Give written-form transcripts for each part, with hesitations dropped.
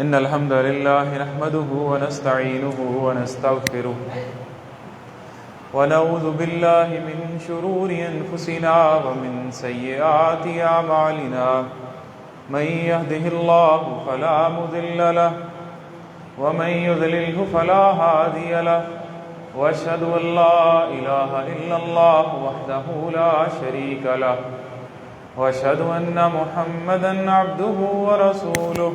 إن الحمد لله نحمده ونستعينه ونستغفره ونعوذ بالله من شرور أنفسنا ومن سيئات أعمالنا من يهده الله فلا مضل له ومن يضلله فلا هادي له وأشهد أن لا إله إلا الله وحده لا شريك له وأشهد أن محمدًا عبده ورسوله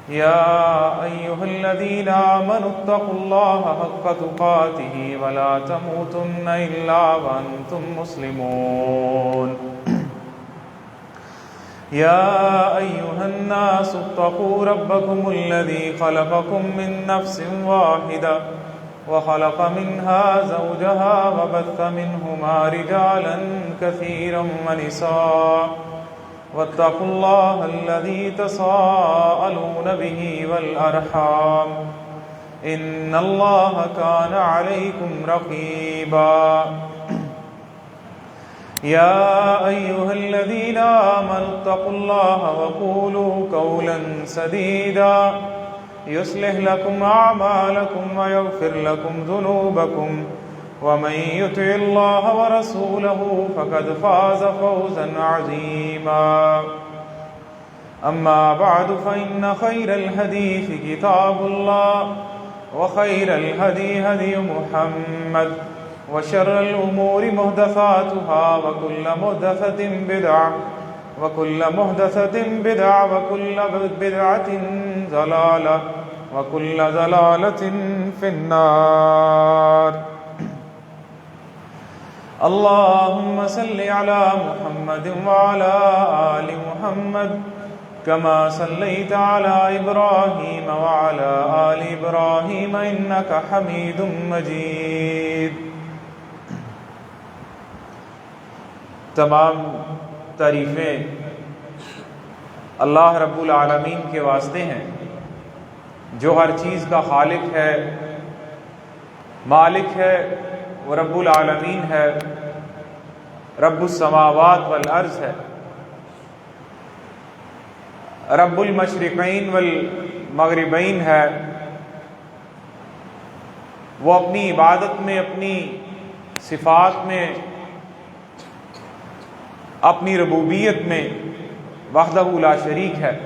يا أيها الذين آمنوا اتقوا الله حق تقاته ولا تموتن إلا وأنتم مسلمون يا أيها الناس اتقوا ربكم الذي خلقكم من نفس واحدة وخلق منها زوجها وبث منهما رجالا كثيرا ونساء واتقوا الله الذي تساءلون به والأرحام إن الله كان عليكم رقيبا يا أيها الذين آمنوا اتقوا الله وقولوا قولا سديدا يصلح لكم أعمالكم ويغفر لكم ذنوبكم ومن يطع الله ورسوله فقد فاز فوزا عظيما أما بعد فإن خير الحديث كتاب الله وخير الهدي هدي محمد وشر الأمور محدثاتها وكل محدثة بدعة وكل محدثة بدعة وكل بدعة ضلالة وكل ضلالة في النار اللهم صل على محمد وعلى آل محمد كما صليت على إبراهيم وعلى آل إبراهيم إنك حميد مجيد۔ تمام تعریفیں اللہ رب العالمین کے واسطے ہیں جو ہر چیز کا خالق ہے، مالک ہے، وہ رب العالمین ہے، رب السماوات والارض ہے، رب المشرقین والمغربین ہے۔ وہ اپنی عبادت میں، اپنی صفات میں، اپنی ربوبیت میں وحدہ لا شریک ہے۔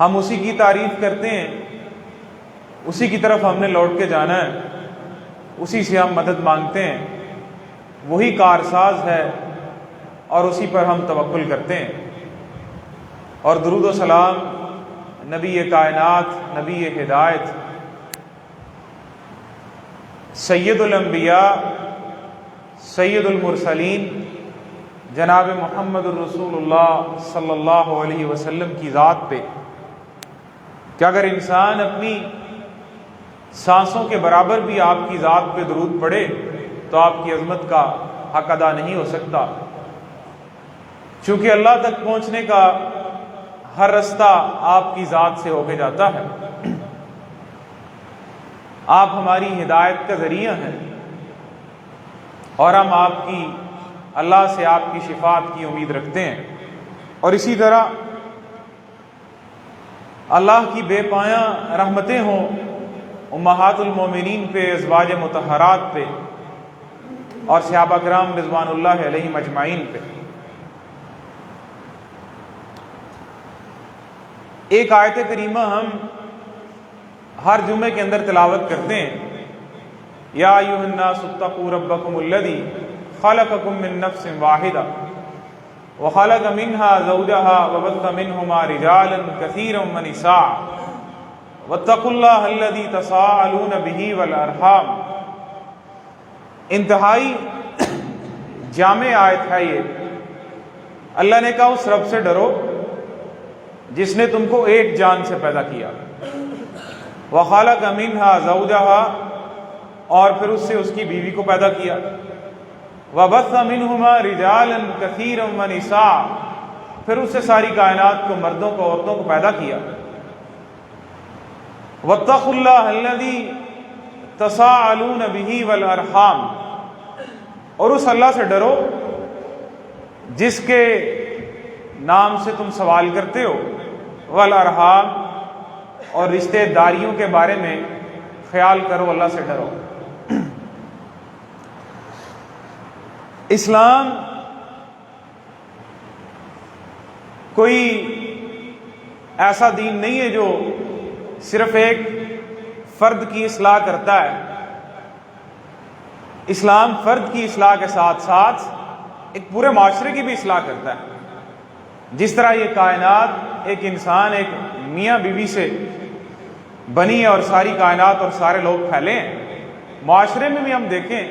ہم اسی کی تعریف کرتے ہیں، اسی کی طرف ہم نے لوٹ کے جانا ہے، اسی سے ہم مدد مانگتے ہیں، وہی کارساز ہے اور اسی پر ہم توکل کرتے ہیں۔ اور درود و سلام نبی کائنات، نبی ہدایت، سید الانبیاء، سید المرسلین جناب محمد الرسول اللہ صلی اللہ علیہ وسلم کی ذات پہ کہ اگر انسان اپنی سانسوں کے برابر بھی آپ کی ذات پہ درود پڑھے تو آپ کی عظمت کا حق ادا نہیں ہو سکتا، چونکہ اللہ تک پہنچنے کا ہر رستہ آپ کی ذات سے ہو کے جاتا ہے۔ آپ ہماری ہدایت کا ذریعہ ہیں اور ہم آپ کی، اللہ سے آپ کی شفاعت کی امید رکھتے ہیں۔ اور اسی طرح اللہ کی بے پایاں رحمتیں ہوں امہات المومنین پہ، ازواج مطہرات پہ اور صحابہ کرام رضوان اللہ علیہم اجمعین پہ۔ ایک آیت کریمہ ہم ہر جمعے کے اندر تلاوت کرتے ہیں، یا ایھا الناس اتقوا ربکم الذی خلقکم من نفس واحدہ وخلق منها زوجها وبث منهما رجالا كثيرا ونساء واتقوا اللہ الذی تساءلون به والارحام۔ انتہائی جامع آیت ہے یہ۔ اللہ نے کہا اس رب سے ڈرو جس نے تم کو ایک جان سے پیدا کیا، وخلق منها زوجها، اور پھر اس سے اس کی بیوی کو پیدا کیا، وبث منهما رجالا كثيرا ونساء، پھر اس سے ساری کائنات کو، مردوں کو، عورتوں کو پیدا کیا۔ واتقوا اللہ الذی تساءلون به والارحام، اور اس اللہ سے ڈرو جس کے نام سے تم سوال کرتے ہو، والارحام، اور رشتہ داریوں کے بارے میں خیال کرو، اللہ سے ڈرو۔ اسلام کوئی ایسا دین نہیں ہے جو صرف ایک فرد کی اصلاح کرتا ہے۔ اسلام فرد کی اصلاح کے ساتھ ساتھ ایک پورے معاشرے کی بھی اصلاح کرتا ہے۔ جس طرح یہ کائنات ایک انسان، ایک میاں بیوی سے بنی ہے اور ساری کائنات اور سارے لوگ پھیلے ہیں، معاشرے میں بھی ہم دیکھیں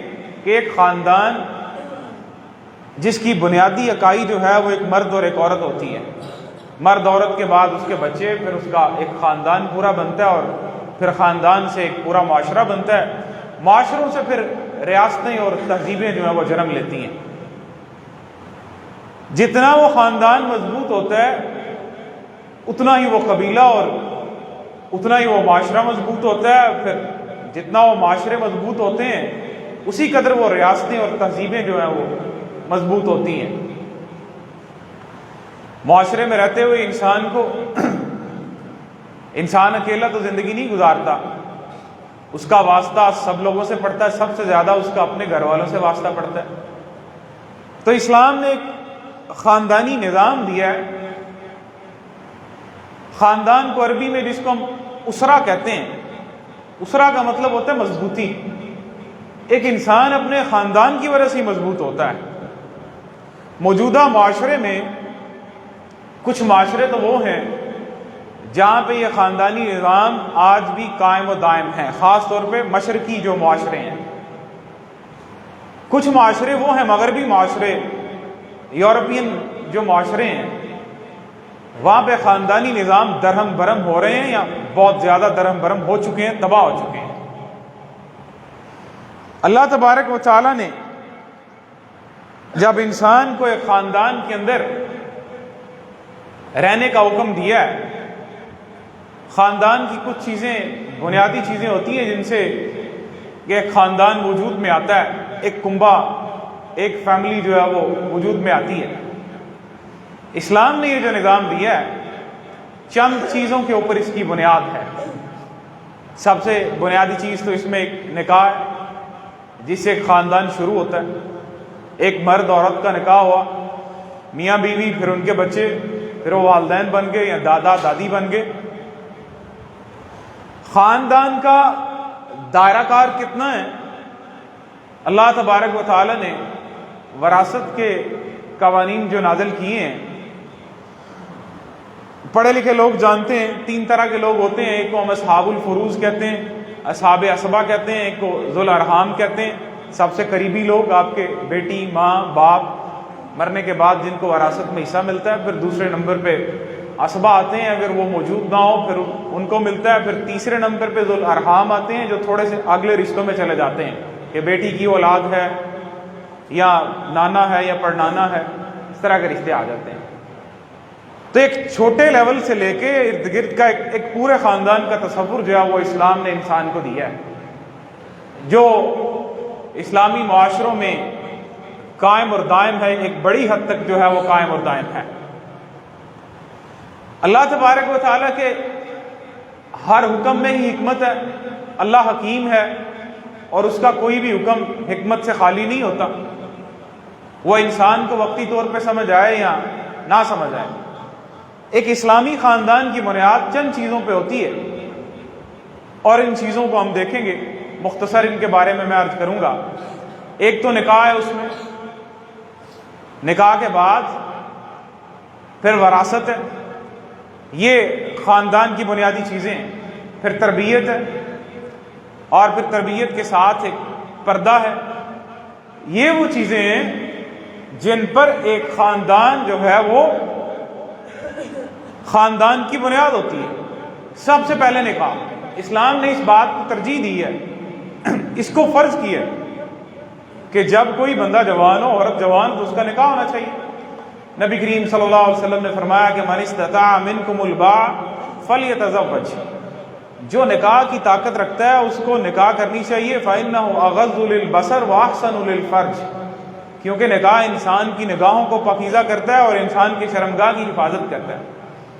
کہ ایک خاندان جس کی بنیادی اکائی جو ہے وہ ایک مرد اور ایک عورت ہوتی ہے، مرد عورت کے بعد اس کے بچے، پھر اس کا ایک خاندان پورا بنتا ہے، اور پھر خاندان سے ایک پورا معاشرہ بنتا ہے، معاشروں سے پھر ریاستیں اور تہذیبیں جو ہیں وہ جنم لیتی ہیں۔ جتنا وہ خاندان مضبوط ہوتا ہے اتنا ہی وہ قبیلہ اور اتنا ہی وہ معاشرہ مضبوط ہوتا ہے، پھر جتنا وہ معاشرے مضبوط ہوتے ہیں اسی قدر وہ ریاستیں اور تہذیبیں جو ہیں وہ مضبوط ہوتی ہیں۔ معاشرے میں رہتے ہوئے انسان کو انسان اکیلا تو زندگی نہیں گزارتا، اس کا واسطہ سب لوگوں سے پڑتا ہے، سب سے زیادہ اس کا اپنے گھر والوں سے واسطہ پڑتا ہے۔ تو اسلام نے ایک خاندانی نظام دیا ہے۔ خاندان کو عربی میں جس کو ہم اسرہ کہتے ہیں، اسرہ کا مطلب ہوتا ہے مضبوطی۔ ایک انسان اپنے خاندان کی وجہ سے ہی مضبوط ہوتا ہے۔ موجودہ معاشرے میں کچھ معاشرے تو وہ ہیں جہاں پہ یہ خاندانی نظام آج بھی قائم و دائم ہے، خاص طور پہ مشرقی جو معاشرے ہیں۔ کچھ معاشرے وہ ہیں مغربی معاشرے، یورپین جو معاشرے ہیں، وہاں پہ خاندانی نظام درہم برہم ہو رہے ہیں یا بہت زیادہ درہم برہم ہو چکے ہیں، تباہ ہو چکے ہیں۔ اللہ تبارک و تعالیٰ نے جب انسان کو ایک خاندان کے اندر رہنے کا حکم دیا ہے، خاندان کی کچھ چیزیں، بنیادی چیزیں ہوتی ہیں جن سے ایک خاندان وجود میں آتا ہے، ایک کنبہ، ایک فیملی جو ہے وہ وجود میں آتی ہے۔ اسلام نے یہ جو نظام دیا ہے چند چیزوں کے اوپر اس کی بنیاد ہے۔ سب سے بنیادی چیز تو اس میں ایک نکاح ہے جس سے ایک خاندان شروع ہوتا ہے۔ ایک مرد عورت کا نکاح ہوا، میاں بیوی، پھر ان کے بچے، پھر وہ والدین بن گئے یا دادا دادی بن گئے۔ خاندان کا دائرہ کار کتنا ہے؟ اللہ تبارک و تعالی نے وراثت کے قوانین جو نازل کیے ہیں، پڑھے لکھے لوگ جانتے ہیں 3 طرح کے لوگ ہوتے ہیں۔ ایک کو ہم اصحاب الفروض کہتے ہیں، اصحاب عصبہ کہتے ہیں، ایک کو ذو الارحام کہتے ہیں، سب سے قریبی لوگ، آپ کے بیٹی، ماں، باپ مرنے کے بعد جن کو وراثت میں حصہ ملتا ہے۔ پھر دوسرے نمبر پہ عصبہ آتے ہیں، اگر وہ موجود نہ ہو پھر ان کو ملتا ہے۔ پھر تیسرے نمبر پہ ذو الارحام آتے ہیں جو تھوڑے سے اگلے رشتوں میں چلے جاتے ہیں، کہ بیٹی کی اولاد ہے یا نانا ہے یا پڑنانا ہے، اس طرح کے رشتے آ جاتے ہیں۔ تو ایک چھوٹے لیول سے لے کے ارد گرد کا ایک پورے خاندان کا تصور جو ہے وہ اسلام نے انسان کو دیا ہے، جو اسلامی معاشروں میں قائم اور دائم ہے، ایک بڑی حد تک جو ہے وہ قائم اور دائم ہے۔ اللہ تبارک و تعالیٰ کے ہر حکم میں ہی حکمت ہے۔ اللہ حکیم ہے اور اس کا کوئی بھی حکم حکمت سے خالی نہیں ہوتا، وہ انسان کو وقتی طور پہ سمجھ آئے یا نہ سمجھ آئے۔ ایک اسلامی خاندان کی بنیاد چند چیزوں پہ ہوتی ہے، اور ان چیزوں کو ہم دیکھیں گے، مختصر ان کے بارے میں عرض کروں گا۔ ایک تو نکاح ہے، اس میں نکاح کے بعد پھر وراثت ہے، یہ خاندان کی بنیادی چیزیں ہیں۔ پھر تربیت ہے، اور پھر تربیت کے ساتھ ایک پردہ ہے۔ یہ وہ چیزیں ہیں جن پر ایک خاندان جو ہے وہ خاندان کی بنیاد ہوتی ہے۔ سب سے پہلے نکاح، اسلام نے اس بات کو ترجیح دی ہے، اس کو فرض کیا ہے کہ جب کوئی بندہ جوان ہو، عورت جوان، تو اس کا نکاح ہونا چاہیے۔ نبی کریم صلی اللہ علیہ وسلم نے فرمایا کہ من استطاع منکم الباء فلیتزوج، جو نکاح کی طاقت رکھتا ہے اس کو نکاح کرنی چاہیے۔ فإنہ اغض للبصر واحسن للفرج، کیونکہ نکاح انسان کی نگاہوں کو پاکیزہ کرتا ہے اور انسان کی شرمگاہ کی حفاظت کرتا ہے۔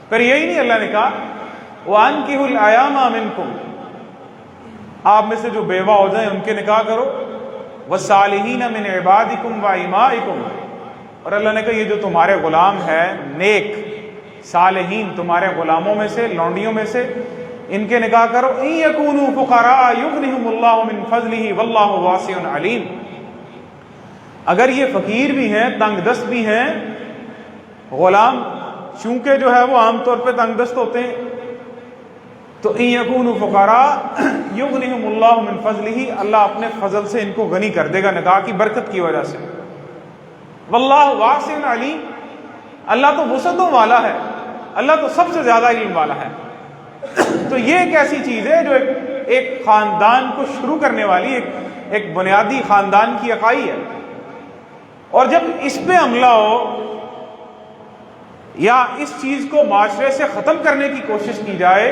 پھر یہی نہیں اللہ نے کہا وَأَنكِحُوا الْأَيَامَ مِنكُمْ، آپ میں سے جو بیوہ ہو جائیں ان کے نکاح کرو، وَالصَّالِحِينَ مِنْ عِبَادِكُمْ وَإِمَائِكُمْ، اور اللہ نے کہا یہ جو تمہارے غلام ہے نیک صالحین تمہارے غلاموں میں سے لونڈیوں میں سے ان کے نکاح کرو، إِن يَكُونُوا فُقَرَاءَ يُغْنِهُمُ اللَّهُ مِنْ فَضْلِهِ وَاللَّهُ وَاسِعٌ عَلِيمٌ، اگر یہ فقیر بھی ہیں تنگ دست بھی ہیں، غلام چونکہ جو ہے وہ عام طور پہ تنگ دست ہوتے ہیں، تو ان یکونوا فقراء یغنیہم اللہ من فضلہ، اللہ اپنے فضل سے ان کو غنی کر دے گا نکاح کی برکت کی وجہ سے۔ واللہ واسع علیم، اللہ تو وسعتوں والا ہے، اللہ تو سب سے زیادہ علم والا ہے۔ تو یہ ایک ایسی چیز ہے جو ایک خاندان کو شروع کرنے والی ایک بنیادی خاندان کی اکائی ہے، اور جب اس پہ حملہ ہو یا اس چیز کو معاشرے سے ختم کرنے کی کوشش کی جائے،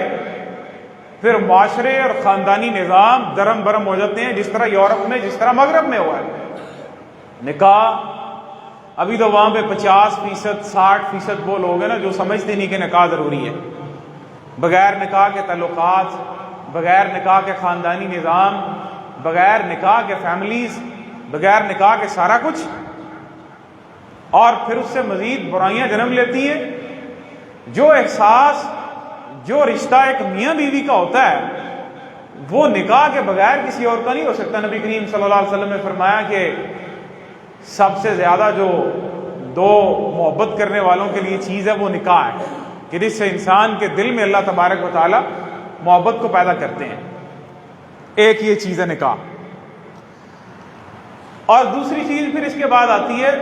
پھر معاشرے اور خاندانی نظام درم برم ہو جاتے ہیں، جس طرح یورپ میں جس طرح مغرب میں ہوا ہے۔ نکاح ابھی تو وہاں پہ 50%، 60% وہ لوگ ہیں نا جو سمجھتے نہیں کہ نکاح ضروری ہے۔ بغیر نکاح کے تعلقات، بغیر نکاح کے خاندانی نظام، بغیر نکاح کے فیملیز، بغیر نکاح کے سارا کچھ، اور پھر اس سے مزید برائیاں جنم لیتی ہیں۔ جو احساس جو رشتہ ایک میاں بیوی کا ہوتا ہے وہ نکاح کے بغیر کسی اور کا نہیں ہو سکتا۔ نبی کریم صلی اللہ علیہ وسلم نے فرمایا کہ سب سے زیادہ جو دو محبت کرنے والوں کے لیے چیز ہے وہ نکاح ہے، کہ جس سے انسان کے دل میں اللہ تبارک و تعالی محبت کو پیدا کرتے ہیں۔ ایک یہ چیز ہے نکاح، اور دوسری چیز پھر اس کے بعد آتی ہے،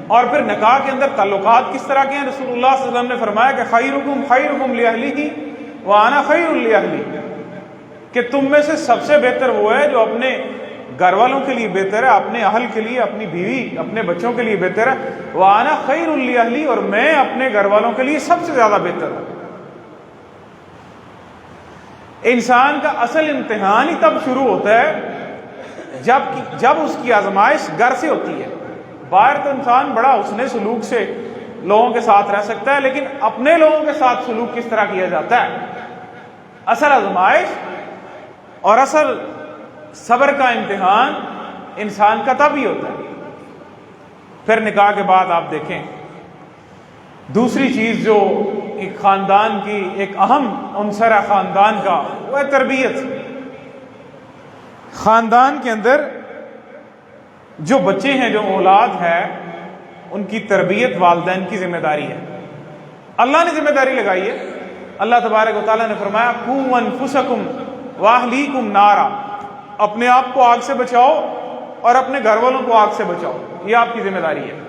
اور پھر نکاح کے اندر تعلقات کس طرح کے ہیں۔ رسول اللہ صلی اللہ علیہ وسلم نے فرمایا کہ خیرکم خیرکم لأہلہ وانا خیر لأہلی، کہ تم میں سے سب سے بہتر وہ ہے جو اپنے گھر والوں کے لیے بہتر ہے، اپنے اہل کے لیے، اپنی بیوی اپنے بچوں کے لیے بہتر ہے، وانا خیر لأہلی، اور میں اپنے گھر والوں کے لیے سب سے زیادہ بہتر ہوں۔ انسان کا اصل امتحان ہی تب شروع ہوتا ہے جب اس کی آزمائش گھر سے ہوتی ہے۔ باہر تو انسان بڑا حسن سلوک سے لوگوں کے ساتھ رہ سکتا ہے، لیکن اپنے لوگوں کے ساتھ سلوک کس طرح کیا جاتا ہے، اصل آزمائش اور اصل صبر کا امتحان انسان کا تب ہی ہوتا ہے۔ پھر نکاح کے بعد آپ دیکھیں دوسری چیز جو ایک خاندان کی ایک اہم عنصر ہے خاندان کا، وہ ہے تربیت۔ خاندان کے اندر جو بچے ہیں، جو اولاد ہے، ان کی تربیت والدین کی ذمہ داری ہے۔ اللہ نے ذمہ داری لگائی ہے۔ اللہ تبارک و تعالیٰ نے فرمایا قوا انفسکم واہلیکم نارا، اپنے آپ کو آگ سے بچاؤ اور اپنے گھر والوں کو آگ سے بچاؤ، یہ آپ کی ذمہ داری ہے۔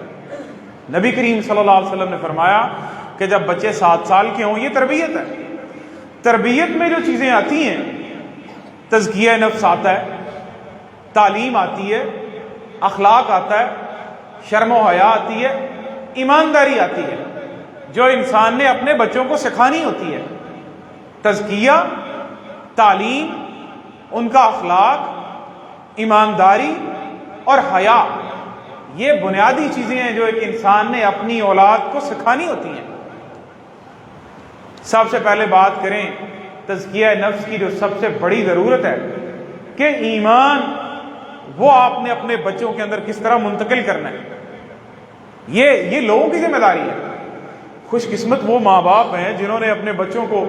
نبی کریم صلی اللہ علیہ وسلم نے فرمایا کہ جب بچے 7 سال کے ہوں، یہ تربیت ہے۔ تربیت میں جو چیزیں آتی ہیں، تزکیہ نفس آتا ہے، تعلیم آتی ہے، اخلاق آتا ہے، شرم و حیا آتی ہے، ایمانداری آتی ہے، جو انسان نے اپنے بچوں کو سکھانی ہوتی ہے۔ تزکیہ، تعلیم، ان کا اخلاق، ایمانداری اور حیا، یہ بنیادی چیزیں ہیں جو ایک انسان نے اپنی اولاد کو سکھانی ہوتی ہیں۔ سب سے پہلے بات کریں تزکیہ نفس کی، جو سب سے بڑی ضرورت ہے کہ ایمان وہ آپ نے اپنے بچوں کے اندر کس طرح منتقل کرنا ہے، یہ لوگوں کی ذمہ داری ہے۔ خوش قسمت وہ ماں باپ ہیں جنہوں نے اپنے بچوں کو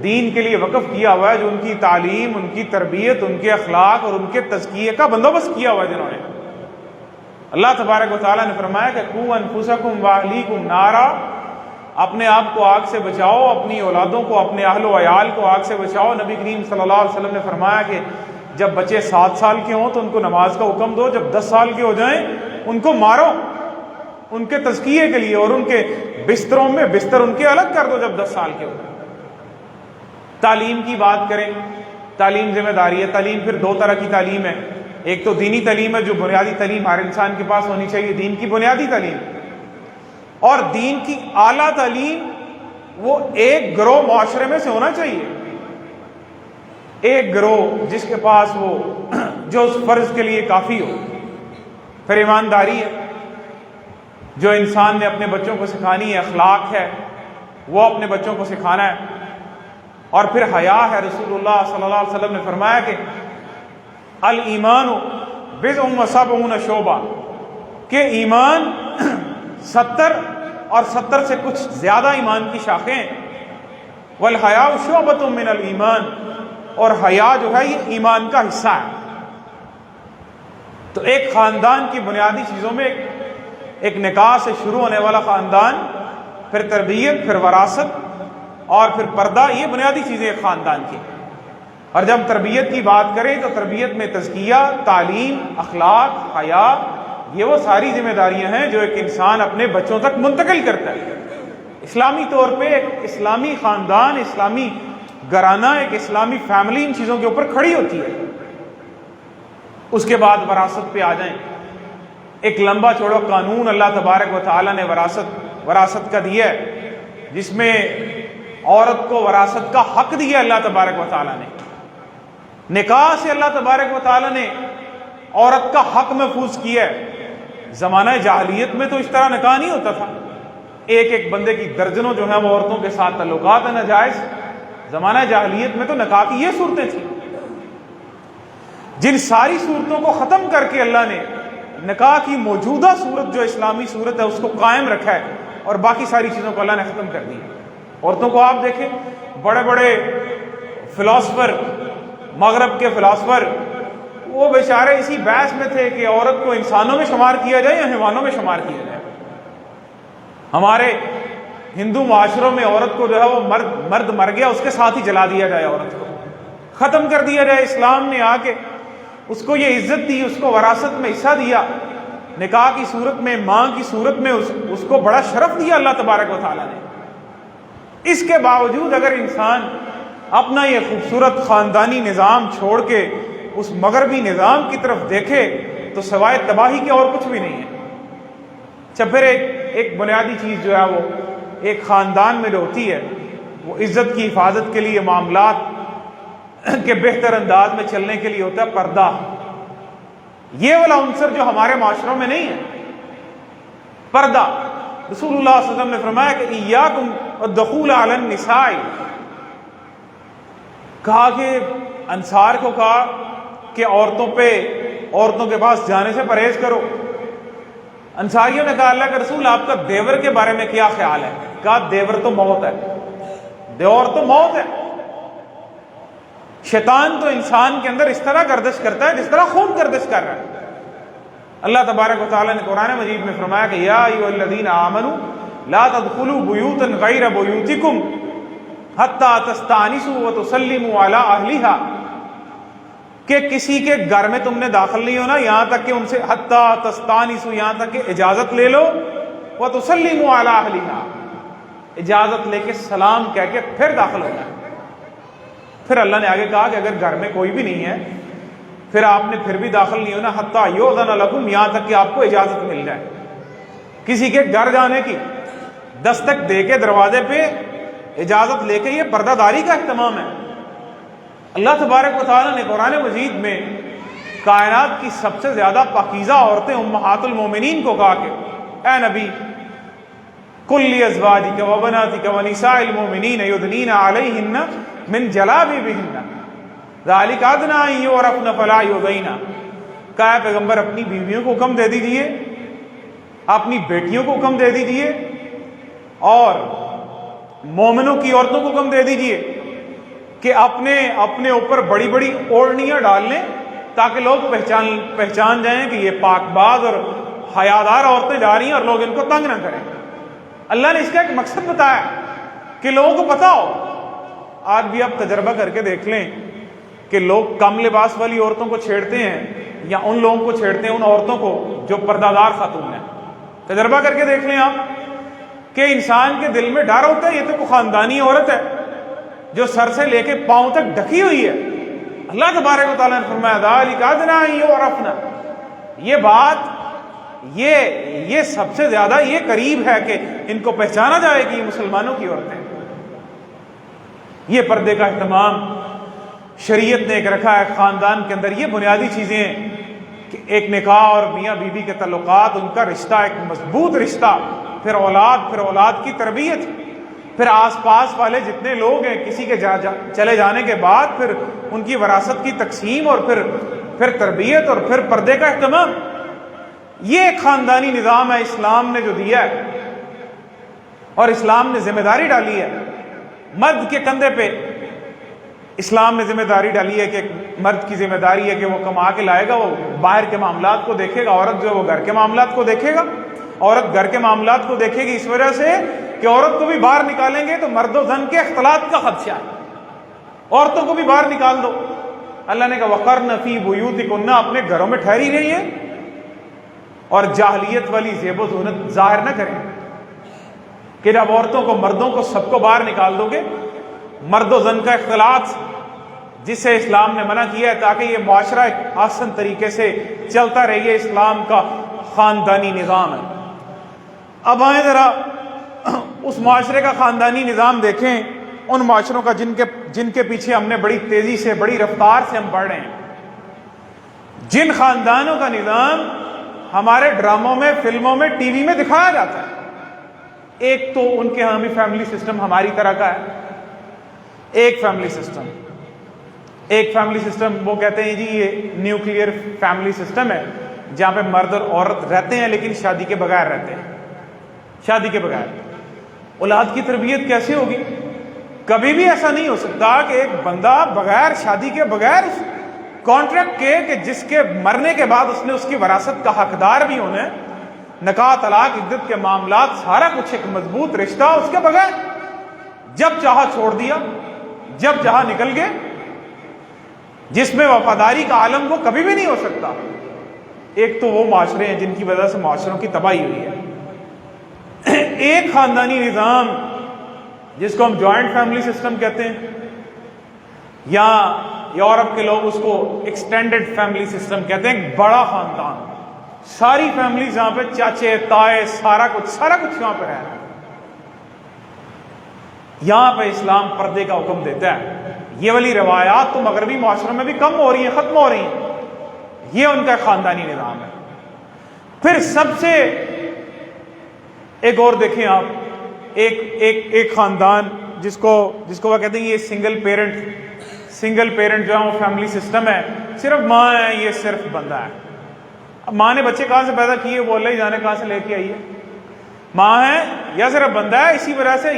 دین کے لیے وقف کیا ہوا ہے، جو ان کی تعلیم، ان کی تربیت، ان کے اخلاق اور ان کے تزکیے کا بندوبست کیا ہوا ہے جنہوں نے۔ اللہ تبارک و تعالیٰ نے فرمایا کہ قوا انفسکم واہلیکم نارا، اپنے آپ کو آگ سے بچاؤ، اپنی اولادوں کو، اپنے اہل و عیال کو آگ سے بچاؤ۔ نبی کریم صلی اللہ علیہ وسلم نے فرمایا کہ جب بچے 7 سال کے ہوں تو ان کو نماز کا حکم دو، جب 10 سال کے ہو جائیں ان کو مارو، ان کے تزکیے کے لیے، اور ان کے بستروں میں بستر ان کے الگ کر دو جب 10 سال کے ہو جائیں۔ تعلیم کی بات کریں، تعلیم ذمہ داری ہے۔ تعلیم پھر 2 طرح کی تعلیم ہے، ایک تو دینی تعلیم ہے، جو بنیادی تعلیم ہر انسان کے پاس ہونی چاہیے، دین کی بنیادی تعلیم، اور دین کی اعلیٰ تعلیم وہ ایک گروہ معاشرے میں سے ہونا چاہیے، ایک گروہ جس کے پاس وہ جو اس فرض کے لیے کافی ہو۔ پھر ایمانداری ہے جو انسان نے اپنے بچوں کو سکھانی ہے، اخلاق ہے وہ اپنے بچوں کو سکھانا ہے، اور پھر حیا ہے۔ رسول اللہ صلی اللہ علیہ وسلم نے فرمایا کہ الایمان بضع و سبعون شعبہ، کہ ایمان 70 اور 70 سے کچھ زیادہ ایمان کی شاخیں، والحیاء شعبۃ من الایمان، اور حیا جو ہے یہ ایمان کا حصہ ہے۔ تو ایک خاندان کی بنیادی چیزوں میں ایک نکاح سے شروع ہونے والا خاندان، پھر تربیت، پھر وراثت اور پھر پردہ، یہ بنیادی چیزیں ایک خاندان کی۔ اور جب تربیت کی بات کریں تو تربیت میں تزکیہ، تعلیم، اخلاق، حیا، یہ وہ ساری ذمہ داریاں ہیں جو ایک انسان اپنے بچوں تک منتقل کرتا ہے۔ اسلامی طور پہ ایک اسلامی خاندان، اسلامی گھرانہ، ایک اسلامی فیملی ان چیزوں کے اوپر کھڑی ہوتی ہے۔ اس کے بعد وراثت پہ آ جائیں، ایک لمبا چوڑا قانون اللہ تبارک و تعالیٰ نے وراثت کا دیا ہے، جس میں عورت کو وراثت کا حق دیا اللہ تبارک و تعالیٰ نے۔ نکاح سے اللہ تبارک و تعالیٰ نے عورت کا حق محفوظ کیا ہے۔ زمانہ جاہلیت میں تو اس طرح نکاح نہیں ہوتا تھا، ایک بندے کی درجنوں جو ہیں وہ عورتوں کے ساتھ تعلقات ہیں ناجائز۔ زمانہ جاہلیت میں تو نکاح کی یہ صورتیں تھیں، جن ساری صورتوں کو ختم کر کے اللہ نے نکاح کی موجودہ صورت جو اسلامی صورت ہے اس کو قائم رکھا ہے، اور باقی ساری چیزوں کو اللہ نے ختم کر دیا۔ عورتوں کو آپ دیکھیں، بڑے بڑے فلاسفر، مغرب کے فلاسفر، وہ بیچارے اسی بحث میں تھے کہ عورت کو انسانوں میں شمار کیا جائے یا حیوانوں میں شمار کیا جائے۔ ہمارے ہندو معاشروں میں عورت کو جو ہے وہ مرد مر گیا اس کے ساتھ ہی جلا دیا جائے، عورت کو ختم کر دیا جائے۔ اسلام نے آ کے اس کو یہ عزت دی، اس کو وراثت میں حصہ دیا، نکاح کی صورت میں، ماں کی صورت میں اس کو بڑا شرف دیا اللہ تبارک و تعالیٰ نے۔ اس کے باوجود اگر انسان اپنا یہ خوبصورت خاندانی نظام چھوڑ کے اس مغربی نظام کی طرف دیکھے تو سوائے تباہی کے اور کچھ بھی نہیں ہے۔ جب پھر ایک بنیادی چیز جو ہے وہ ایک خاندان میں جو ہوتی ہے وہ عزت کی حفاظت کے لیے، معاملات کے بہتر انداز میں چلنے کے لیے ہوتا ہے پردہ۔ یہ والا عنصر جو ہمارے معاشروں میں نہیں ہے، پردہ۔ رسول اللہ صلی اللہ علیہ وسلم نے فرمایا کہ ایاکم الدخول علی النساء، کہا کہ انصار کو کہا کہ عورتوں کے پاس جانے سے پرہیز کرو۔ انصاریوں نے کہا اللہ کے رسول آپ کا دیور کے بارے میں کیا خیال ہے؟ کہا دیور تو موت ہے، دیور تو موت ہے۔ شیطان تو انسان کے اندر اس طرح گردش کرتا ہے جس طرح خون گردش کر رہا ہے۔ اللہ تبارک و تعالیٰ نے قرآن مجید میں فرمایا کہ یا ایھا الذین آمنوا لا تدخلوا بیوتا غیر بیوتکم حتی تستأنسوا وتسلموا علی اہلہا، کہ کسی کے گھر میں تم نے داخل نہیں ہونا یہاں تک کہ ان سے حتی تستأنسوا، یہاں تک کہ اجازت لے لو، وتسلموا علی اہلہا، اجازت لے کے سلام کہہ کے پھر داخل ہونا ہے۔ پھر اللہ نے آگے کہا کہ اگر گھر میں کوئی بھی نہیں ہے پھر آپ نے پھر بھی داخل نہیں ہونا، حتی یؤذن لکم، یہاں تک کہ آپ کو اجازت مل جائے۔ کسی کے گھر جانے کی دستک دے کے دروازے پہ اجازت لے کے، یہ پردہ داری کا اہتمام ہے۔ اللہ تبارک و تعالیٰ نے قرآن مجید میں کائنات کی سب سے زیادہ پاکیزہ عورتیں امہات المومنین کو کہا کہ اے نبی قل لازواجک وبناتک ونساء المؤمنین یدنین علیہن من جلابیبہن ذالک ادنی ان یعرفن فلا یؤذین، کہا پیغمبر اپنی بیویوں کو حکم دے دیجئے، اپنی بیٹیوں کو حکم دے دیجئے، اور مومنوں کی عورتوں کو حکم دے دیجئے کہ اپنے اوپر بڑی بڑی اوڑھنیاں ڈال لیں تاکہ لوگ پہچان جائیں کہ یہ پاک باز اور حیادار عورتیں جا رہی ہیں اور لوگ ان کو تنگ نہ کریں۔ اللہ نے اس کا ایک مقصد بتایا کہ لوگوں کو پتہ ہو۔ آج بھی آپ تجربہ کر کے دیکھ لیں کہ لوگ کم لباس والی عورتوں کو چھیڑتے ہیں یا ان لوگوں کو چھیڑتے ہیں، ان عورتوں کو جو پردہ دار خاتون ہیں۔ تجربہ کر کے دیکھ لیں آپ کہ انسان کے دل میں ڈر ہوتا ہے یہ تو کوئی خاندانی عورت ہے جو سر سے لے کے پاؤں تک ڈھکی ہوئی ہے۔ اللہ تبارک و تعالیٰ نے فرمایا ذالک ادنی ان یعرفن، یہ بات یہ سب سے زیادہ یہ قریب ہے کہ ان کو پہچانا جائے کہ یہ مسلمانوں کی عورتیں۔ یہ پردے کا اہتمام شریعت نے ایک رکھا ہے خاندان کے اندر۔ یہ بنیادی چیزیں کہ ایک نکاح اور میاں بیوی کے تعلقات، ان کا رشتہ ایک مضبوط رشتہ، پھر اولاد کی تربیت، پھر آس پاس والے جتنے لوگ ہیں کسی کے چلے جانے کے بعد پھر ان کی وراثت کی تقسیم، اور پھر تربیت، اور پھر پردے کا اہتمام. یہ ایک خاندانی نظام ہے اسلام نے جو دیا ہے، اور اسلام نے ذمہ داری ڈالی ہے مرد کے کندھے پہ. اسلام نے ذمہ داری ڈالی ہے کہ مرد کی ذمہ داری ہے کہ وہ کما کے لائے گا، وہ باہر کے معاملات کو دیکھے گا. عورت جو ہے وہ گھر کے معاملات کو دیکھے گا. عورت گھر کے معاملات کو دیکھے گی اس وجہ سے کہ عورت کو بھی باہر نکالیں گے تو مرد و زن کے اختلاط کا خدشہ ہے. عورتوں کو بھی باہر نکال دو. اللہ نے کہا وَقَرْنَ فِي بُيُوتِكُنَّ، اپنے گھروں میں ٹھہری رہی ہیں اور جاہلیت والی زیب و زینت ظاہر نہ کریں کہ جب عورتوں کو مردوں کو سب کو باہر نکال دو گے. مرد و زن کا اختلاط جس سے اسلام نے منع کیا ہے تاکہ یہ معاشرہ ایک آسان طریقے سے چلتا رہے. اسلام کا خاندانی نظام ہے. اب آئیں ذرا اس معاشرے کا خاندانی نظام دیکھیں، ان معاشروں کا جن کے پیچھے ہم نے بڑی تیزی سے بڑی رفتار سے ہم بڑھ رہے ہیں. جن خاندانوں کا نظام ہمارے ڈراموں میں، فلموں میں، ٹی وی میں دکھایا جاتا ہے. ایک تو ان کے ہاں بھی فیملی سسٹم ہماری طرح کا ہے. ایک فیملی سسٹم وہ کہتے ہیں جی یہ نیوکلیئر فیملی سسٹم ہے، جہاں پہ مرد اور عورت رہتے ہیں لیکن شادی کے بغیر رہتے ہیں. شادی کے بغیر اولاد کی تربیت کیسے ہوگی؟ کبھی بھی ایسا نہیں ہو سکتا کہ ایک بندہ بغیر شادی کے، بغیر کانٹریکٹ کے، کہ جس کے مرنے کے بعد اس نے اس کی وراثت کا حقدار بھی ہونا ہے، نکاح، طلاق، عدت کے معاملات، سارا کچھ ایک مضبوط رشتہ، اس کے بغیر جب چاہا چھوڑ دیا، جب چاہا نکل گئے، جس میں وفاداری کا عالم وہ کبھی بھی نہیں ہو سکتا. ایک تو وہ معاشرے ہیں جن کی وجہ سے معاشروں کی تباہی ہوئی ہے. ایک خاندانی نظام جس کو ہم جوائنٹ فیملی سسٹم کہتے ہیں، یا یورپ کے لوگ اس کو ایکسٹینڈڈ فیملی سسٹم کہتے ہیں. ایک بڑا خاندان، ساری فیملیز یہاں پہ، چاچے تائے، سارا کچھ یہاں پہ ہے. یہاں پہ اسلام پردے کا حکم دیتا ہے. یہ والی روایات تو مغربی معاشروں میں بھی کم ہو رہی ہیں، ختم ہو رہی ہیں. یہ ان کا خاندانی نظام ہے. پھر سب سے ایک اور دیکھیں آپ، ایک خاندان جس کو وہ کہتے ہیں یہ سنگل پیرنٹ جو ہے وہ فیملی سسٹم ہے. صرف ماں ہے، یہ صرف بندہ ہے. اب ماں نے بچے کہاں سے پیدا کیے وہ اللہ ہی جانے کہاں سے لے کے آئی ہے. ماں ہے یا صرف بندہ ہے. اسی وجہ سے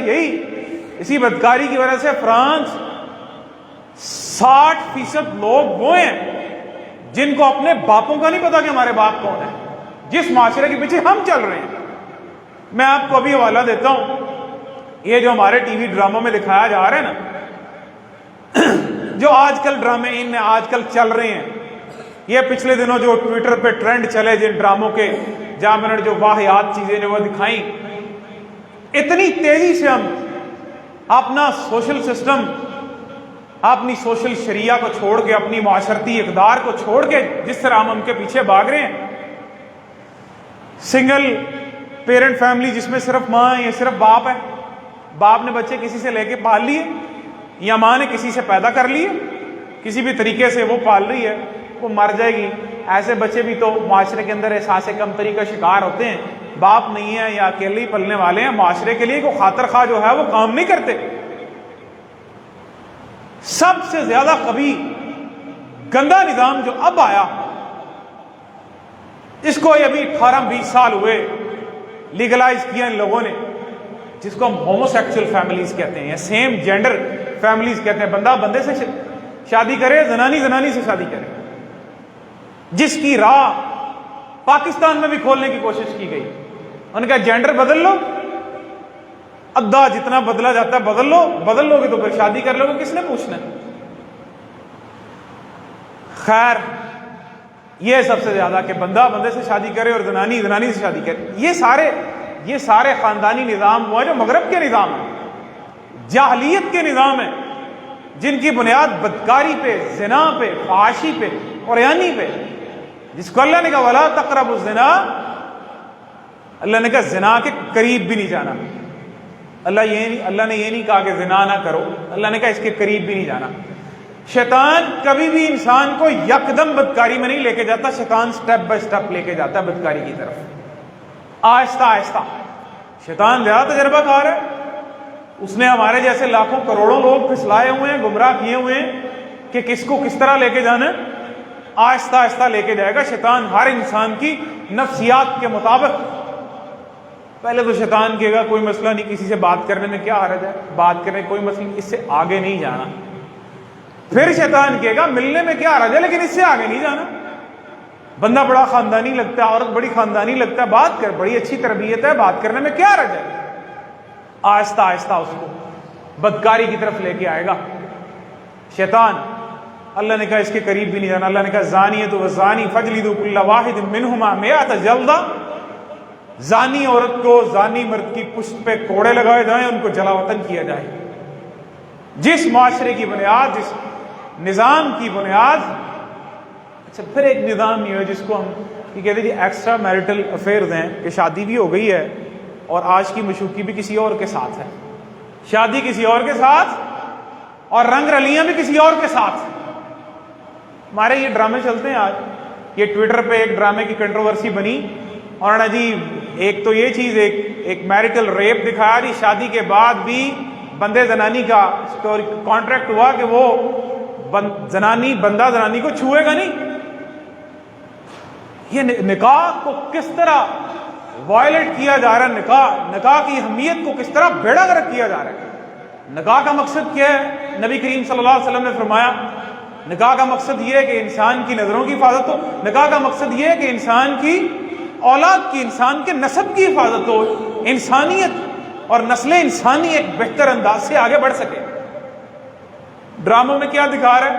اسی بدکاری کی وجہ سے فرانس 60% لوگ وہ ہیں جن کو اپنے باپوں کا نہیں پتا کہ ہمارے باپ کون ہے، جس معاشرے کے پیچھے ہم چل رہے ہیں. میں آپ کو ابھی حوالہ دیتا ہوں، یہ جو ہمارے ٹی وی ڈراموں میں دکھایا جا رہا ہے نا، جو آج کل ڈرامے آج کل چل رہے ہیں، یہ پچھلے دنوں جو ٹویٹر پہ ٹرینڈ چلے جن ڈراموں کے، جہاں میں نے جو واحد چیزیں جو وہ دکھائیں، اتنی تیزی سے ہم اپنا سوشل سسٹم، اپنی سوشل شریعہ کو چھوڑ کے، اپنی معاشرتی اقدار کو چھوڑ کے جس طرح ہم ان کے پیچھے بھاگ رہے ہیں. سنگل پیرنٹ فیملی جس میں صرف ماں ہے، یہ صرف باپ ہے. باپ نے بچے کسی سے لے کے پال لیے، یا ماں نے کسی سے پیدا کر لیے، کسی بھی طریقے سے وہ پال رہی ہے، وہ مر جائے گی. ایسے بچے بھی تو معاشرے کے اندر احساس کمتری کا شکار ہوتے ہیں. باپ نہیں ہے یا اکیلے ہی پلنے والے ہیں، معاشرے کے لیے کوئی خاطر خواہ جو ہے وہ کام نہیں کرتے. سب سے زیادہ قبیح گندا نظام جو اب آیا، اس کو ابھی 18-20 سال ہوئے لیگلائز کیا ان لوگوں نے، جس کو ہم ہومو سیکسول فیملیز کہتے ہیں یا سیم جینڈر فیملیز کہتے ہیں. بندہ بندے سے شادی کرے، زنانی سے شادی کرے، جس کی راہ پاکستان میں بھی کھولنے کی کوشش کی گئی. ان کا جینڈر بدل لو، ادھا جتنا بدلا جاتا ہے بدل لو گے تو پھر شادی کر لو گے، کس نے پوچھنا ہے. خیر، یہ سب سے زیادہ کہ بندہ بندے سے شادی کرے اور زنانی سے شادی کرے، یہ سارے خاندانی نظام وہ ہے جو مغرب کے نظام ہیں، جاہلیت کے نظام ہیں، جن کی بنیاد بدکاری پہ، زنا پہ، فحاشی پہ، عریانی پہ، جس کو اللہ نے کہا وَلَا تَقْرَبُوا الزِّنَا، اللہ نے کہا زنا کے قریب بھی نہیں جانا. اللہ نے یہ نہیں کہا کہ زنا نہ کرو، اللہ نے کہا اس کے قریب بھی نہیں جانا. شیطان کبھی بھی انسان کو یکدم بدکاری میں نہیں لے کے جاتا، شیطان سٹیپ بائی سٹیپ لے کے جاتا ہے بدکاری کی طرف، آہستہ آہستہ۔ شیطان زیادہ تجربہ کار ہے، اس نے ہمارے جیسے لاکھوں کروڑوں لوگ پھسلائے ہوئے ہیں، گمراہ کیے ہوئے ہیں کہ کس کو کس طرح لے کے جانا ہے، آہستہ آہستہ لے کے جائے گا شیطان ہر انسان کی نفسیات کے مطابق۔ پہلے تو شیطان کہے گا کوئی مسئلہ نہیں، کسی سے بات کرنے میں کیا حرج ہے، بات کرنے کوئی مسئلہ نہیں، اس سے آگے نہیں جانا۔ پھر شیطان کہے گا ملنے میں کیا حرج ہے لیکن اس سے آگے نہیں جانا، بندہ بڑا خاندانی لگتا ہے، عورت بڑی خاندانی لگتا ہے، بات کر، بڑی اچھی تربیت ہے، بات کرنے میں کیا حرج ہے۔ آہستہ آہستہ اس کو بدکاری کی طرف لے کے آئے گا شیطان۔ اللہ نے کہا اس کے قریب بھی نہیں جانا۔ اللہ نے کہا زانیۃ والزانی فاجلدوا کل واحد منہما 100 جلدہ، زانی عورت کو زانی مرد کی پشت پہ کوڑے لگائے جائیں، ان کو جلا وطن کیا جائے۔ جس معاشرے کی بنیاد، جس نظام کی بنیاد، اچھا پھر ایک نظام یہ ہے جس کو ہم یہ کہتے ہیں جی ایکسٹرا میرٹل افیئرز ہیں، کہ شادی بھی ہو گئی ہے اور آج کی مشوقی بھی کسی اور کے ساتھ ہے، شادی کسی اور کے ساتھ اور رنگ رلیاں بھی کسی اور کے ساتھ۔ ہمارے یہ ڈرامے چلتے ہیں آج، یہ ٹویٹر پہ ایک ڈرامے کی کنٹروورسی بنی، اور نا جی ایک تو یہ چیز ایک میرٹل ریپ دکھایا جی، شادی کے بعد بھی بندے زنانی کا کانٹریکٹ ہوا کہ وہ بندہ زنانی کو چھوئے گا نہیں۔ یہ نکاح کو کس طرح وائلیٹ کیا جا رہا ہے، نکاح کی اہمیت کو کس طرح بیڑا گرک کیا جا رہا ہے۔ نکاح کا مقصد کیا ہے؟ نبی کریم صلی اللہ علیہ وسلم نے فرمایا نکاح کا مقصد یہ ہے کہ انسان کی نظروں کی حفاظت ہو، نکاح کا مقصد یہ ہے کہ انسان کی اولاد کی، انسان کے نسب کی حفاظت ہو، انسانیت اور نسل انسانی ایک بہتر انداز سے آگے بڑھ سکے۔ ڈراموں میں کیا دکھا رہا ہے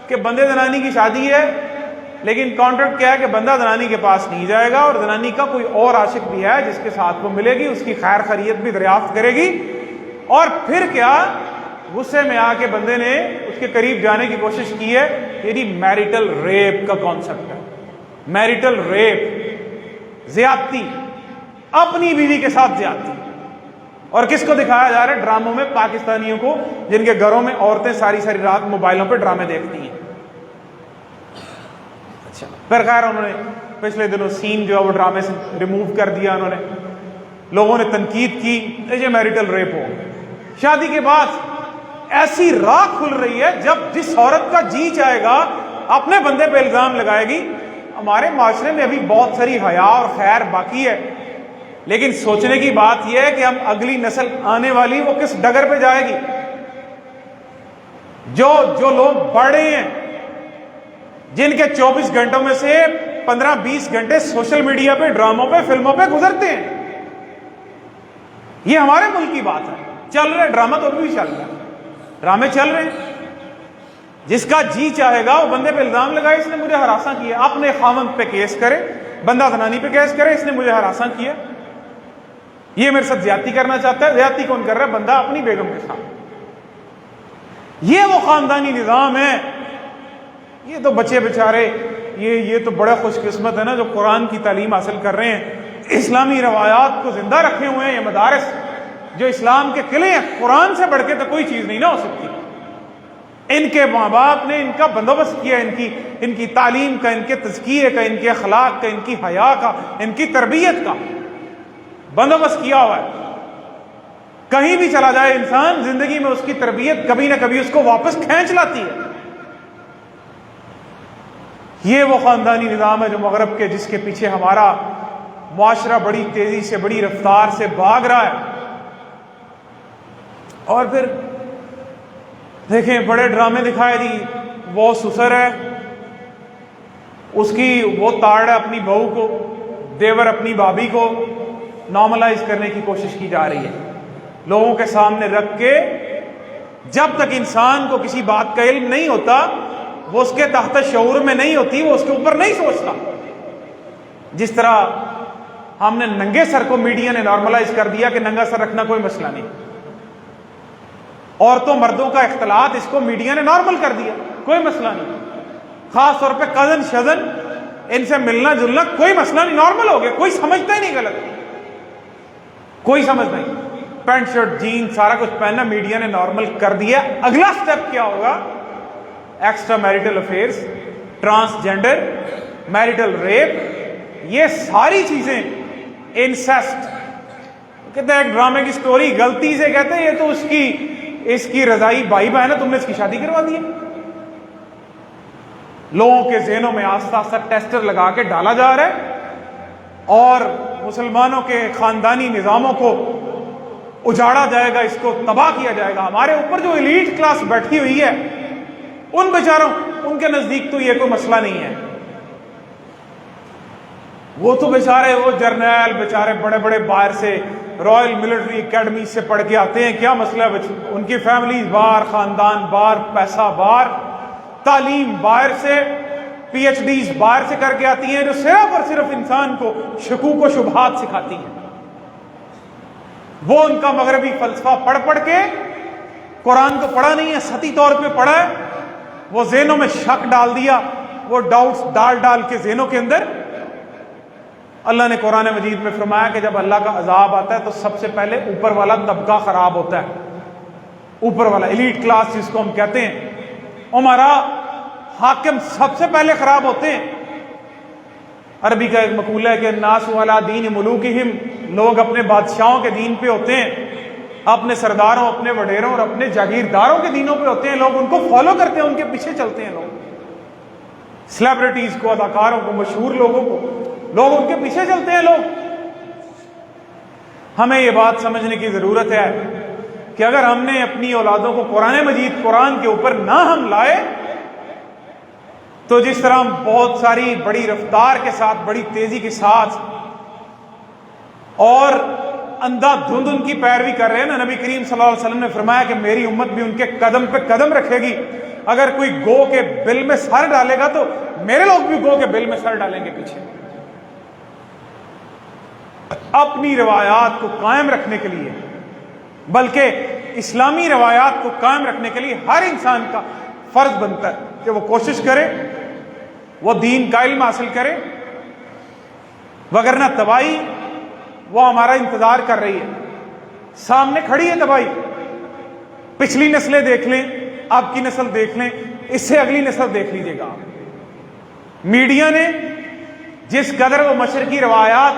کہ بندے زنانی کی شادی ہے، لیکن کانٹریکٹ کیا ہے کہ بندہ زنانی کے پاس نہیں جائے گا، اور زنانی کا کوئی اور عاشق بھی ہے جس کے ساتھ وہ ملے گی، اس کی خیر خیریت بھی دریافت کرے گی، اور پھر کیا غصے میں آ کے بندے نے اس کے قریب جانے کی کوشش کی ہے۔ یعنی میریٹل ریپ کا کانسیپٹ ہے، میریٹل ریپ، زیادتی، اپنی بیوی کے ساتھ زیادتی۔ اور کس کو دکھایا جا رہا ہے ڈراموں میں؟ پاکستانیوں کو، جن کے گھروں میں عورتیں ساری ساری رات موبائلوں پہ ڈرامے دیکھتی ہیں۔ اچھا پھر خیر انہوں نے پچھلے دنوں سین جو ہے وہ ڈرامے سے ریموو کر دیا، انہوں نے، لوگوں نے تنقید کی یہ میریٹل ریپ ہو۔ شادی کے بعد ایسی راہ کھل رہی ہے جب جس عورت کا جی چاہے گا اپنے بندے پہ الزام لگائے گی۔ ہمارے معاشرے میں ابھی بہت ساری حیا اور خیر باقی ہے، لیکن سوچنے کی بات یہ ہے کہ ہم اگلی نسل آنے والی وہ کس ڈگر پہ جائے گی۔ جو لوگ بڑھ رہے ہیں، جن کے 24 گھنٹوں میں سے 15-20 گھنٹے سوشل میڈیا پہ، ڈراموں پہ، فلموں پہ گزرتے ہیں، یہ ہمارے ملک کی بات ہے۔ چل رہے ڈرامہ تو ابھی بھی چل رہا ہے، ڈرامے چل رہے ہیں۔ جس کا جی چاہے گا وہ بندے پہ الزام لگائے اس نے مجھے ہراساں کیا، اپنے خاوند پہ کیس کرے، بندہ زنانی پہ کیس کرے اس نے مجھے ہراساں کیا، یہ میرے ساتھ زیادتی کرنا چاہتا ہے۔ زیادتی کون کر رہا ہے؟ بندہ اپنی بیگم کے ساتھ۔ یہ وہ خاندانی نظام ہے۔ یہ تو بچے بیچارے، یہ تو بڑے خوش قسمت ہے نا جو قرآن کی تعلیم حاصل کر رہے ہیں، اسلامی روایات کو زندہ رکھے ہوئے ہیں۔ یہ مدارس جو اسلام کے قلعے ہیں، قرآن سے بڑھ کے تو کوئی چیز نہیں نہ ہو سکتی۔ ان کے ماں باپ نے ان کا بندوبست کیا، ان کی تعلیم کا، ان کے تزکیے کا، ان کے اخلاق کا، ان کی حیا کا، ان کی تربیت کا بندوبست کیا ہوا ہے۔ کہیں بھی چلا جائے انسان زندگی میں، اس کی تربیت کبھی نہ کبھی اس کو واپس کھینچ لاتی ہے۔ یہ وہ خاندانی نظام ہے جو مغرب کے، جس کے پیچھے ہمارا معاشرہ بڑی تیزی سے، بڑی رفتار سے بھاگ رہا ہے۔ اور پھر دیکھیں بڑے ڈرامے دکھائے دی، وہ سسر ہے، اس کی وہ تاڑ ہے اپنی بہو کو، دیور اپنی بھابھی کو نارملائز کرنے کی کوشش کی جا رہی ہے، لوگوں کے سامنے رکھ کے۔ جب تک انسان کو کسی بات کا علم نہیں ہوتا، وہ اس کے تحت شعور میں نہیں ہوتی، وہ اس کے اوپر نہیں سوچتا۔ جس طرح ہم نے ننگے سر کو میڈیا نے نارملائز کر دیا کہ ننگا سر رکھنا کوئی مسئلہ نہیں، عورتوں مردوں کا اختلاط اس کو میڈیا نے نارمل کر دیا، کوئی مسئلہ نہیں، خاص طور پہ کزن شزن ان سے ملنا جلنا کوئی مسئلہ نہیں، نارمل ہو گیا، کوئی سمجھتا ہی نہیں غلط، کوئی سمجھ نہیں۔ پینٹ شرٹ جین سارا کچھ پہننا میڈیا نے نارمل کر دیا۔ اگلا سٹیپ کیا ہوگا؟ Extra marital affairs, transgender, marital rape, یہ ساری چیزیں، انسیسٹ، کہتے ہیں ایک ڈرامے کی سٹوری غلطی سے کہتے ہیں یہ تو اس کی رضائی بھائی بہن ہے، تم نے اس کی شادی کروا دی ہے۔ لوگوں کے ذہنوں میں آستہ آستہ ٹیسٹر لگا کے ڈالا جا رہا ہے اور مسلمانوں کے خاندانی نظاموں کو اجاڑا جائے گا، اس کو تباہ کیا جائے گا۔ ہمارے اوپر جو ایلیٹ کلاس بیٹھی ہوئی ہے ان بیچاروں، ان کے نزدیک تو یہ کوئی مسئلہ نہیں ہے، وہ تو بیچارے وہ جرنیل بیچارے بڑے بڑے باہر سے رائل ملٹری اکیڈمی سے پڑھ کے آتے ہیں، کیا مسئلہ ہے؟ ان کی فیملیز باہر، خاندان باہر، پیسہ باہر، تعلیم باہر سے، پی ایچ ڈیز باہر سے کر کے آتی ہیں جو صرف اور صرف انسان کو شکوک و شبہات سکھاتی ہیں۔ وہ ان کا مغربی فلسفہ پڑھ پڑھ کے قرآن کو پڑھا نہیں ہے، سطحی طور پہ پڑھا ہے، وہ ذہنوں میں شک ڈال دیا، وہ ڈاؤٹس ڈال کے ذہنوں کے اندر۔ اللہ نے قرآن مجید میں فرمایا کہ جب اللہ کا عذاب آتا ہے تو سب سے پہلے اوپر والا طبقہ خراب ہوتا ہے، اوپر والا ایلیٹ کلاس جس کو ہم کہتے ہیں، عمراء، حاکم سب سے پہلے خراب ہوتے ہیں۔ عربی کا ایک مقولہ ہے کہ الناس علی دین ملوکہم، لوگ اپنے بادشاہوں کے دین پہ ہوتے ہیں، اپنے سرداروں، اپنے وڈیروں اور اپنے جاگیرداروں کے دینوں پہ ہوتے ہیں، لوگ ان کو فالو کرتے ہیں، ان کے پیچھے چلتے ہیں، لوگ سیلیبریٹیز کو، اداکاروں کو، مشہور لوگوں کو، لوگ ان کے پیچھے چلتے ہیں۔ لوگ، ہمیں یہ بات سمجھنے کی ضرورت ہے کہ اگر ہم نے اپنی اولادوں کو قرآن مجید، قرآن کے اوپر نہ ہم لائے تو جس طرح ہم بہت ساری بڑی رفتار کے ساتھ، بڑی تیزی کے ساتھ اور اندھا دھند ان کی پیروی کر رہے ہیں نا، نبی کریم صلی اللہ علیہ وسلم نے فرمایا کہ میری امت بھی ان کے قدم پہ قدم رکھے گی، اگر کوئی گو کے بل میں سر ڈالے گا تو میرے لوگ بھی گو کے بل میں سر ڈالیں گے پیچھے۔ اپنی روایات کو قائم رکھنے کے لیے، بلکہ اسلامی روایات کو قائم رکھنے کے لیے ہر انسان کا فرض بنتا ہے کہ وہ کوشش کرے، وہ دین کا علم حاصل کرے، وگرنہ تباہی وہ ہمارا انتظار کر رہی ہے، سامنے کھڑی ہے تباہی۔ پچھلی نسلیں دیکھ لیں، اب کی نسل دیکھ لیں، اس سے اگلی نسل دیکھ لیجیے گا۔ میڈیا نے جس قدر وہ مشرقی روایات،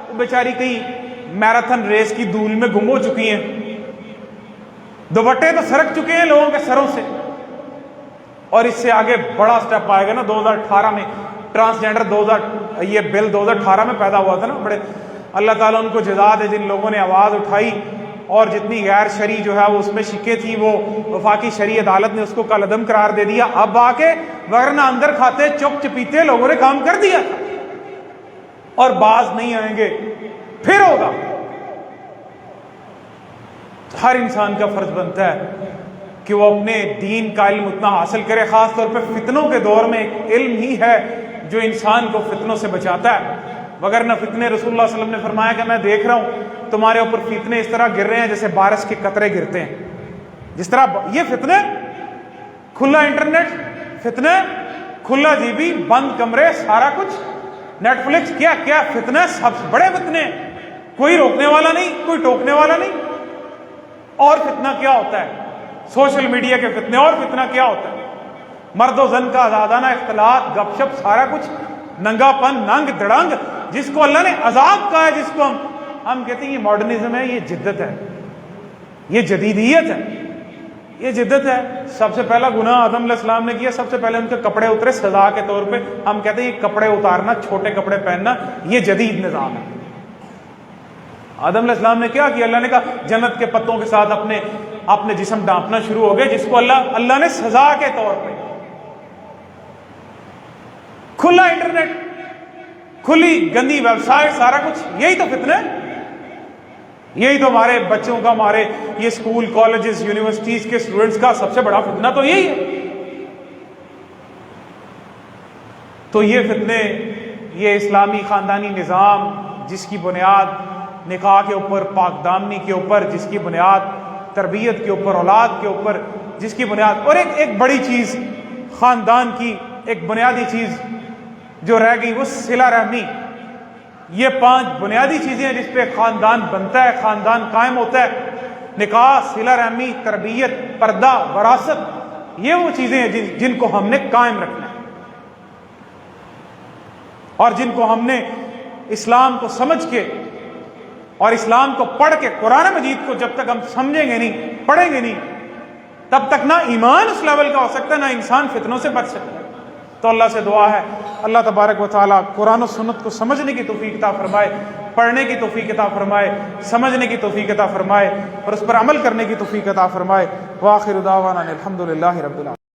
وہ بیچاری کہیں میراتھن ریس کی دھول میں گم ہو چکی ہیں، دوپٹے تو سرک چکے ہیں لوگوں کے سروں سے، اور اس سے آگے بڑا سٹیپ آئے گا نا 2018 میں، ٹرانسجینڈر یہ بل 2018 میں پیدا ہوا تھا نا، بڑے اللہ تعالیٰ ان کو جزا دے جن لوگوں نے آواز اٹھائی اور جتنی غیر شرعی جو ہے وہ اس میں شکیں تھی، وہ وفاقی شرعی عدالت نے اس کو کالعدم قرار دے دیا۔ اب آ کے ورنہ اندر کھاتے چپ چپیتے لوگوں نے کام کر دیا تھا اور باز نہیں آئیں گے، پھر ہوگا۔ ہر انسان کا فرض بنتا ہے کہ وہ اپنے دین کا علم اتنا حاصل کرے، خاص طور پہ فتنوں کے دور میں ایک علم ہی ہے جو انسان کو فتنوں سے بچاتا ہے، وگرنہ فتنے، رسول اللہ صلی اللہ علیہ وسلم نے فرمایا کہ میں دیکھ رہا ہوں تمہارے اوپر فتنے اس طرح گر رہے ہیں جیسے بارش کے قطرے گرتے ہیں، جس طرح یہ فتنے، کھلا انٹرنیٹ فتنے، کھلا جی بی، بند کمرے، سارا کچھ، نیٹ فلکس، کیا کیا فتنے، سب سے بڑے فتنے، کوئی روکنے والا نہیں، کوئی ٹوکنے والا نہیں۔ اور فتنہ کیا ہوتا ہے؟ سوشل میڈیا کے فتنے۔ اور فتنہ کیا ہوتا ہے؟ مرد و زن کا آزادانہ اختلاط، گپ شپ، سارا کچھ، ننگا پن، ننگ دڑنگ، جس کو اللہ نے عذاب کہا ہے، جس کو ہم کہتے ہیں یہ ماڈرنزم ہے، یہ جدت ہے، یہ جدیدیت ہے، یہ جدت ہے۔ سب سے پہلا گناہ آدم علیہ السلام نے کیا، سب سے پہلے ان کے کپڑے اترے سزا کے طور پہ۔ ہم کہتے ہیں یہ کپڑے اتارنا، چھوٹے کپڑے پہننا، یہ جدید نظام ہے۔ آدم علیہ السلام نے کیا کیا؟ اللہ نے کہا جنت کے پتوں کے ساتھ اپنے جسم ڈانپنا شروع ہو گئے، جس کو اللہ نے سزا کے طور پہ۔ کھلا انٹرنیٹ، کھلی گندی ویب سائٹ، سارا کچھ، یہی تو فتنہ ہے، یہی تو ہمارے بچوں کا، ہمارے یہ اسکول، کالجز، یونیورسٹیز کے اسٹوڈنٹس کا سب سے بڑا فتنہ تو یہی ہے۔ تو یہ فتنے، یہ اسلامی خاندانی نظام جس کی بنیاد نکاح کے اوپر، پاک دامنی کے اوپر، جس کی بنیاد تربیت کے اوپر، اولاد کے اوپر، جس کی بنیاد، اور ایک بڑی چیز خاندان کی ایک بنیادی چیز جو رہ گئی وہ صلہ رحمی۔ یہ 5 بنیادی چیزیں ہیں جس پہ خاندان بنتا ہے، خاندان قائم ہوتا ہے: نکاح، صلہ رحمی، تربیت، پردہ، وراثت۔ یہ وہ چیزیں ہیں جن کو ہم نے قائم رکھنا ہے، اور جن کو ہم نے اسلام کو سمجھ کے اور اسلام کو پڑھ کے، قرآن مجید کو جب تک ہم سمجھیں گے نہیں، پڑھیں گے نہیں، تب تک نہ ایمان اس لیول کا ہو سکتا ہے، نہ انسان فتنوں سے بچ سکتا ہے۔ تو اللہ سے دعا ہے اللہ تبارک و تعالیٰ قرآن و سنت کو سمجھنے کی توفیق عطا فرمائے، پڑھنے کی توفیق عطا فرمائے، سمجھنے کی توفیق عطا فرمائے، اور اس پر عمل کرنے کی توفیق عطا فرمائے۔ وآخر دعوانا الحمد للہ رب العالمین۔